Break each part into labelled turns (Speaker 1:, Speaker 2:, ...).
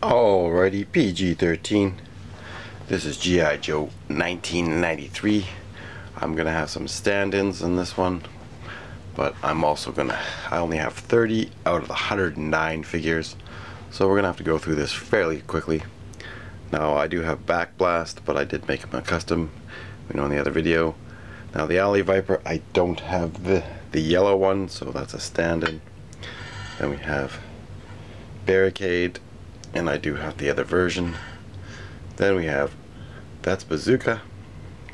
Speaker 1: Alrighty, PG-13. This is G.I. Joe 1993. I'm gonna have some stand-ins in this one, but I only have 30 out of the 109 figures, so we're gonna have to go through this fairly quickly. Now, I do have Backblast, but I did make him a custom, we know in the other video. Now, the Alley Viper, I don't have the yellow one, so that's a stand-in. Then we have Barricade, and I do have the other version. Then we have, that's Bazooka.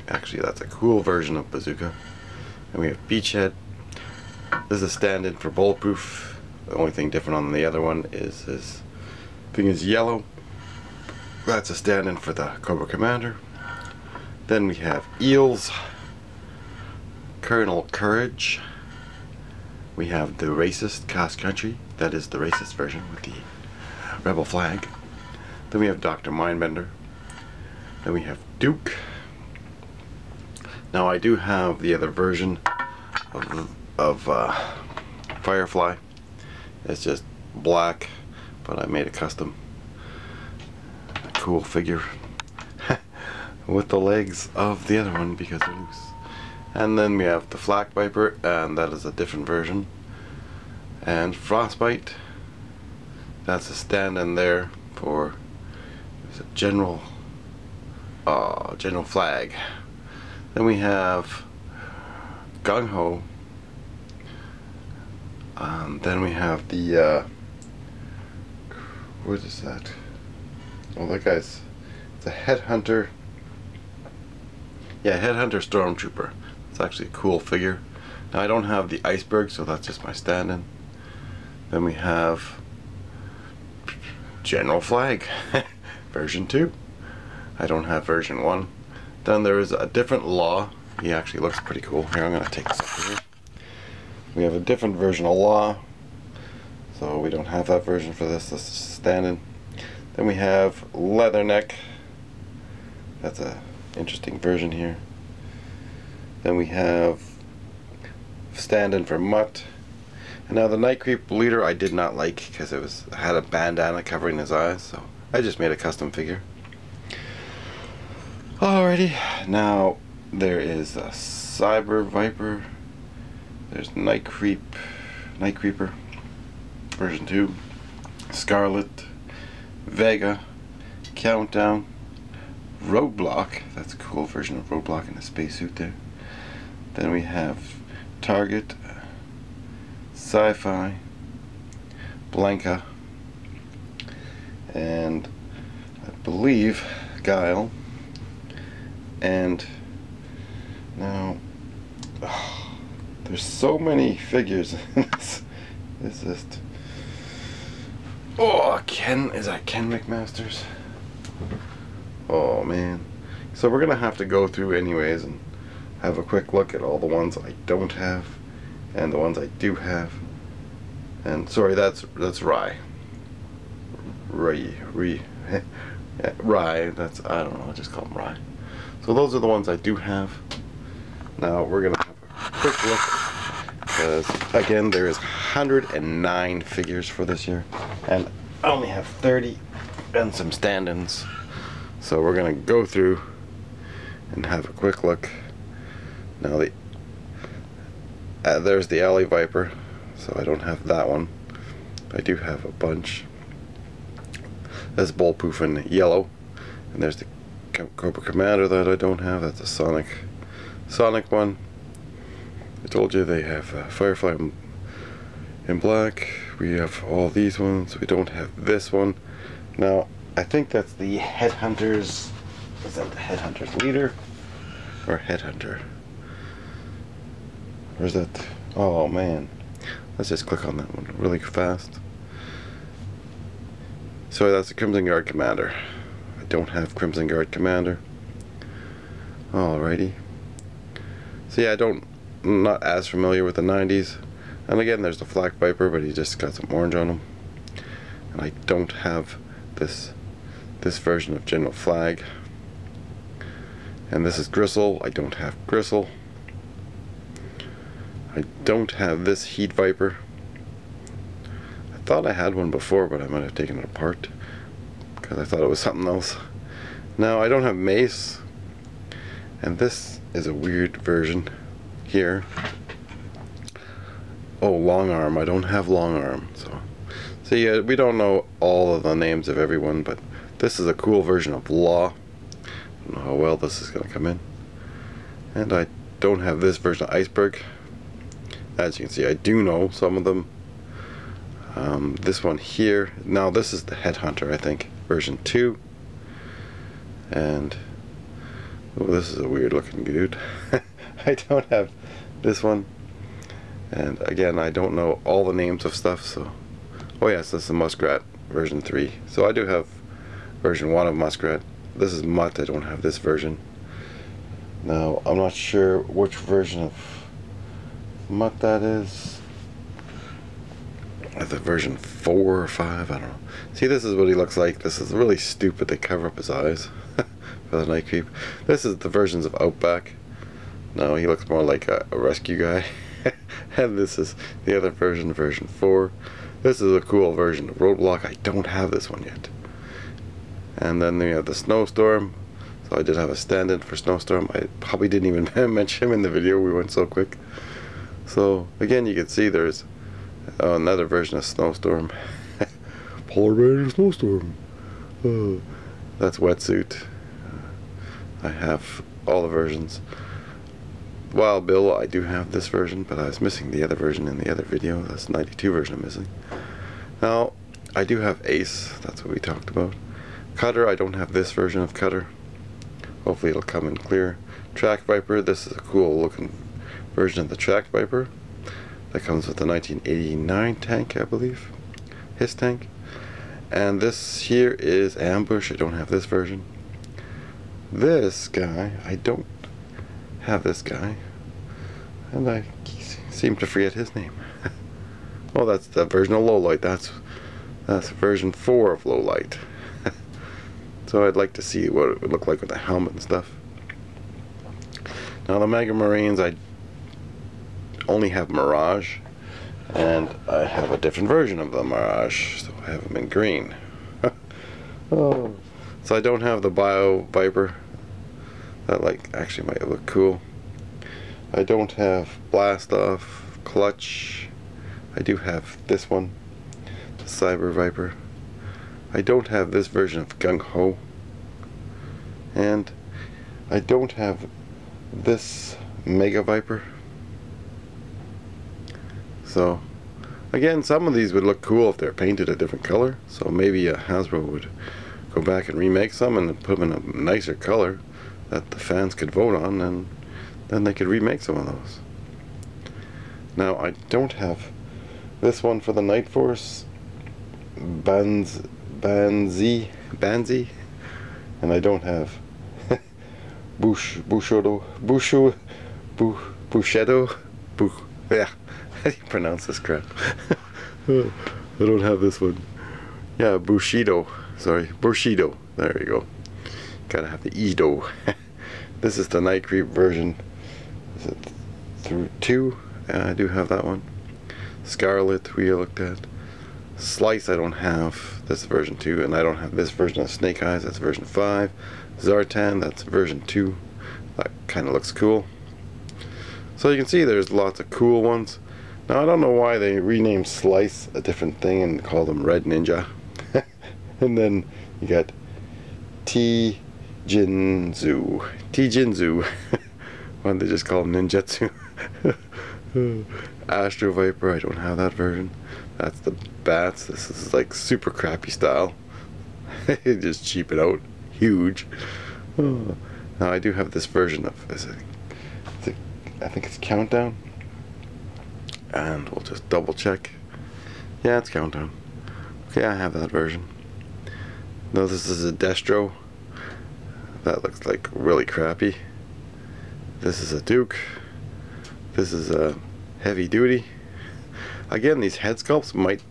Speaker 1: Actually, that's a cool version of Bazooka. And we have Beachhead. This is a stand-in for Bulletproof. The only thing different on the other one is his thing is yellow. That's a stand-in for the Cobra Commander. Then we have Eels, Colonel Courage. We have the Racist Cross Country. That is the racist version with the rebel flag. Then we have Dr. Mindbender. Then we have Duke. Now I do have the other version of Firefly. It's just black, but I made a custom. A cool figure with the legs of the other one because they're loose. And then we have the Flak Viper, and that is a different version. And Frostbite. That's a stand-in there for General Flag. Then we have Gung Ho. Then we have the what is that? Oh, that guy's, it's a Headhunter. Yeah, Headhunter Stormtrooper. It's actually a cool figure. Now I don't have the Iceberg, so that's just my stand-in. Then we have General Flag, version 2. I don't have version 1. Then there is a different Law. He actually looks pretty cool. Here, I'm going to take this up here. We have a different version of Law. So we don't have that version for this. This is stand-in. Then we have Leatherneck. That's a interesting version here. Then we have stand-in for Mutt. And now the Night Creep leader I did not like because it had a bandana covering his eyes, so I just made a custom figure. Alrighty, now there is a Cyber Viper. There's Night Creeper, version 2, Scarlet, Vega, Countdown, Roadblock. That's a cool version of Roadblock in a spacesuit there. Then we have Target, Sci-Fi, Blanca, and I believe Guile. And now there's so many figures in this. It's just, oh, is that Ken McMasters? Oh man. So we're gonna have to go through anyways and have a quick look at all the ones I don't have and the ones I do have. And sorry, that's Rye. Rye, that's, I don't know, I'll just call him Rye. So those are the ones I do have. Now we're gonna have a quick look because again there is 109 figures for this year and I only have 30 and some stand-ins. So we're gonna go through and have a quick look. Now there's the Alley Viper, so I don't have that one. I do have a bunch. That's Bulletproof in yellow, and there's the Cobra Commander that I don't have. That's a Sonic one. I told you they have Firefly in black. We have all these ones. We don't have this one. Now I think that's the Headhunters. Is that the Headhunters leader or Headhunter? Where's that? Oh man, let's just click on that one really fast. So that's the Crimson Guard Commander. I don't have Crimson Guard Commander. Alrighty. So yeah, I'm not as familiar with the 90s. And again, there's the Flak Viper, but he just got some orange on him. And I don't have this version of General Flag. And this is Gristle. I don't have Gristle. I don't have this Heat Viper. I thought I had one before, but I might have taken it apart. because I thought it was something else. Now I don't have mace, and this is a weird version here. Oh, long arm. I don't have long arm. So yeah, we don't know all of the names of everyone, but this is a cool version of Law. I don't know how well this is going to come in. And I don't have this version of Iceberg. As you can see, I do know some of them. This one here. Now this is the Headhunter, I think, version 2. And oh, this is a weird looking dude. I don't have this one. And again, I don't know all the names of stuff, so... Oh yes, this is Muskrat, version 3. So I do have version 1 of Muskrat. This is Mutt, I don't have this version. Now, I'm not sure which version of Mutt that is. Is it version 4 or 5? I don't know. See, this is what he looks like. This is really stupid. They cover up his eyes for the night creep. This is the versions of Outback. No, he looks more like a rescue guy. And this is the other version, version 4. This is a cool version of Roadblock. I don't have this one yet. And then we have the Snowstorm. So I did have a stand-in for Snowstorm. I probably didn't even mention him in the video. We went so quick. So again, you can see there's another version of Snowstorm. Polar Bear and Snowstorm. That's Wetsuit. I have all the versions. Wild Bill, I do have this version, but I was missing the other version in the other video. That's the 92 version I'm missing. Now, I do have Ace. That's what we talked about. Cutter, I don't have this version of Cutter. Hopefully it'll come in clear. Track Viper, this is a cool looking version of the Track Viper. That comes with the 1989 tank, I believe. His tank. And this here is Ambush. I don't have this version. This guy, I don't have this guy. And I seem to forget his name. Oh, that's the version of Lowlight. That's version 4 of Lowlight. So I'd like to see what it would look like with the helmet and stuff. Now the Mega Marines, I only have Mirage, and I have a different version of the Mirage, so I have them in green. Oh, so I don't have the Bio Viper. That actually might look cool. I don't have Blast Off, Clutch. I do have this one, the Cyber Viper. I don't have this version of Gung Ho, and I don't have this Mega Viper. So again, some of these would look cool if they're painted a different color, so maybe Hasbro would go back and remake some and put them in a nicer color that the fans could vote on, and then they could remake some of those. Now I don't have this one for the Night Force, Banzi, and I don't have Bushido. Yeah, how do you pronounce this crap? I don't have this one. Yeah, Bushido. Sorry, Bushido. There you go. Gotta have the Ido. This is the Night Creep version. Is it through 2? I do have that one. Scarlet we looked at. Slice I don't have. This version 2, and I don't have this version of Snake Eyes. That's version 5. Zartan, that's version 2. That kind of looks cool. So you can see there's lots of cool ones. Now I don't know why they renamed Slice a different thing and called him Red Ninja. And then you got T-Jinzu. Why don't they just call him Ninjutsu? Astro Viper, I don't have that version. That's the Bats. This is like super crappy style. Just cheap it out. Huge. Oh. Now I do have this version of, I think it's Countdown. And we'll just double check. Yeah, it's Countdown. Okay, I have that version. Now this is a Destro. That looks like really crappy. This is a Duke. This is a Heavy Duty. Again, these head sculpts might,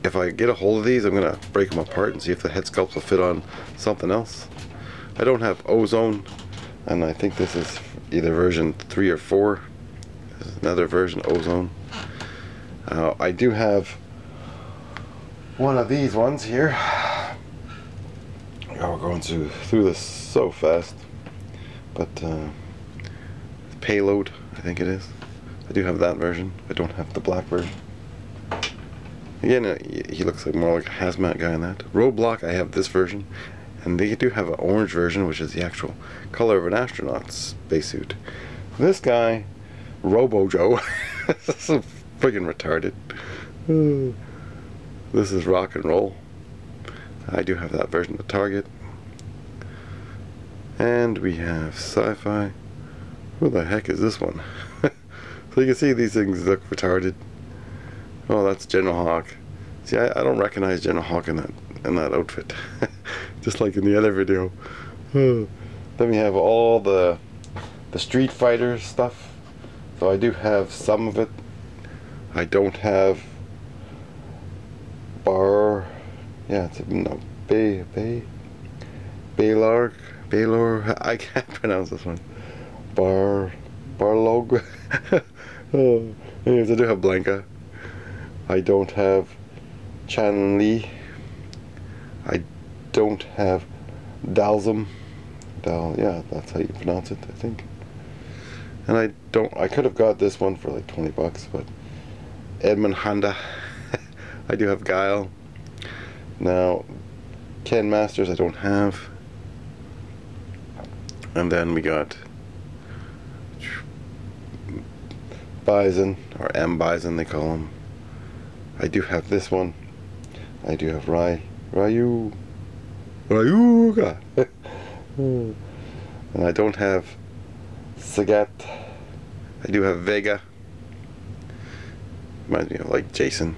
Speaker 1: if I get a hold of these, I'm gonna break them apart and see if the head sculpts will fit on something else. I don't have Ozone, and I think this is either version 3 or 4. There's another version, Ozone. I do have one of these ones here. Oh, we're going through this so fast. But Payload, I think it is. I do have that version. I don't have the black version. Again, he looks like more like a hazmat guy in that. Roadblock, I have this version. And they do have an orange version, which is the actual color of an astronaut's spacesuit. This guy, Robo-Joe, this is friggin' retarded. This is rock and roll. I do have that version of Target. And we have sci-fi. Who the heck is this one? So you can see these things look retarded. Oh, that's General Hawk. See, I don't recognize General Hawk in that outfit. Just like in the other video. Then we have all the Street Fighter stuff. So I do have some of it. I don't have Baylor, I can't pronounce this one. Barlog. Oh, anyways, I do have Blanca. I don't have Chan-Li. I don't have Dalsum. Yeah, that's how you pronounce it, I think. And I could have got this one for like 20 bucks, but Edmund Honda. I do have Guile. Now, Ken Masters I don't have. And then we got Bison, or M Bison they call him. I do have this one. I do have Ryuga. And I don't have Sagat. I do have Vega. Reminds me of like Jason.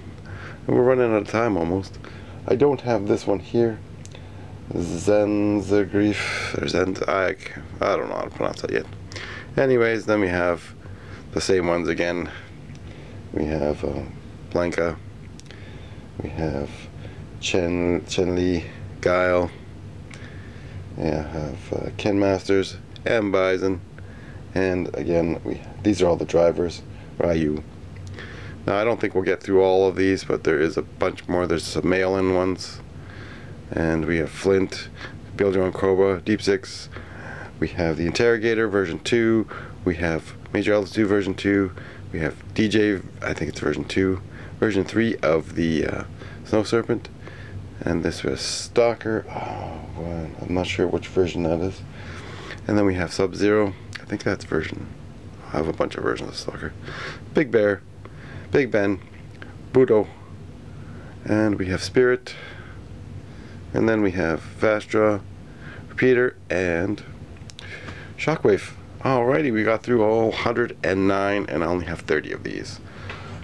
Speaker 1: And we're running out of time almost. I don't have this one here. Zenzagrief, or I don't know how to pronounce that yet. Anyways, then we have the same ones again. We have Blanca. We have Chen-Li, Guile. Yeah, I have Ken Masters, M Bison, and again these are all the drivers. Ryu. Now I don't think we'll get through all of these, but there is a bunch more. There's some mail-in ones, and we have Flint, Build Your Own Cobra, Deep Six. We have the Interrogator version 2. We have Major Altitude version 2. We have DJ, I think it's version 2. Version 3 of the Snow Serpent. And this was Stalker. Oh, well, I'm not sure which version that is. And then we have Sub-Zero. I think that's version. I have a bunch of versions of Stalker. Big Bear, Big Ben, Budo, and we have Spirit. And then we have Vastra, Repeater, and Shockwave. Alrighty, we got through all 109, and I only have 30 of these.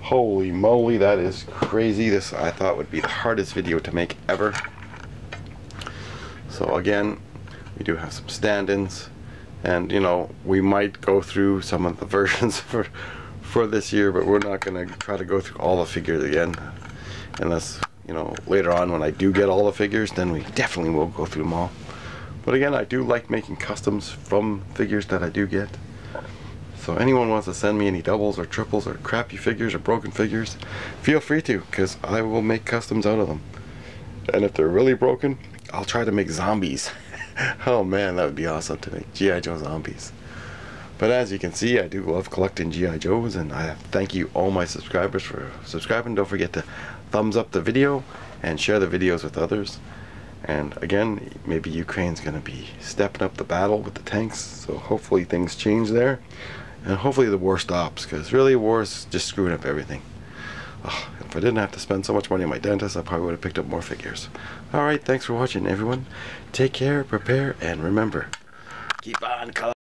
Speaker 1: Holy moly, that is crazy. This I thought would be the hardest video to make ever. So again, we do have some stand-ins, and you know, we might go through some of the versions for this year, but we're not going to try to go through all the figures again, unless, you know, later on when I do get all the figures, then we definitely will go through them all. But again, I do like making customs from figures that I do get. So anyone wants to send me any doubles or triples or crappy figures or broken figures, feel free to, because I will make customs out of them. And if they're really broken, I'll try to make zombies. Oh man, that would be awesome to make G.I. Joe zombies. But as you can see, I do love collecting G.I. Joes, and I thank you all my subscribers for subscribing. Don't forget to thumbs up the video and share the videos with others. And again, maybe Ukraine's going to be stepping up the battle with the tanks, so hopefully things change there. And hopefully the war stops, because really war's just screwing up everything. Oh, if I didn't have to spend so much money on my dentist, I probably would have picked up more figures. Alright, thanks for watching everyone. Take care, prepare, and remember, keep on color.